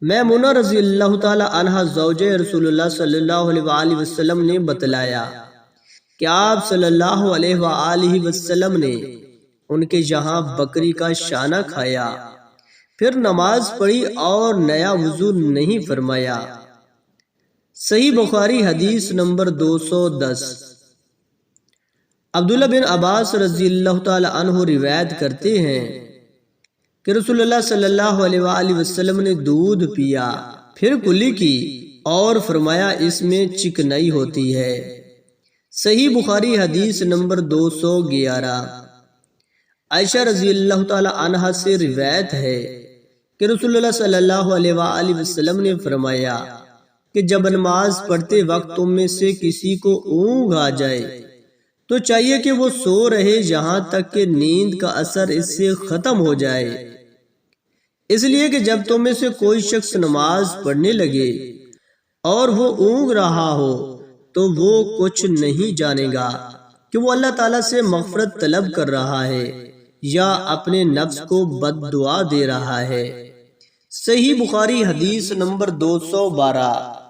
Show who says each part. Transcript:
Speaker 1: میمونہ رضی اللہ تعالی عنہ زوجہ رسول اللہ صلی اللہ علیہ وآلہ وسلم نے بتلایا کہ آپ صلی اللہ علیہ وآلہ وسلم نے ان کے یہاں بکری کا شانہ کھایا، پھر نماز پڑھی اور نیا وضو نہیں فرمایا۔ صحیح بخاری حدیث نمبر 210۔ عبداللہ بن عباس رضی اللہ تعالی عنہ روایت کرتے ہیں کہ رسول اللہ صلی اللہ علیہ وآلہ وسلم نے دودھ پیا، پھر کلی کی اور فرمایا اس میں چکنائی ہوتی ہے۔ صحیح بخاری حدیث نمبر 211۔ عائشہ رضی اللہ تعالی عنہ سے روایت ہے کہ رسول اللہ صلی اللہ علیہ وآلہ وسلم نے فرمایا کہ جب نماز پڑھتے وقت تم میں سے کسی کو اونگ آ جائے تو چاہیے کہ وہ سو رہے یہاں تک کہ نیند کا اثر اس سے ختم ہو جائے، اس لیے کہ جب تم میں سے کوئی شخص نماز پڑھنے لگے اور وہ اونگ رہا ہو تو وہ کچھ نہیں جانے گا کہ وہ اللہ تعالیٰ سے مغفرت طلب کر رہا ہے یا اپنے نفس کو بد دعا دے رہا ہے۔ صحیح بخاری حدیث نمبر 212۔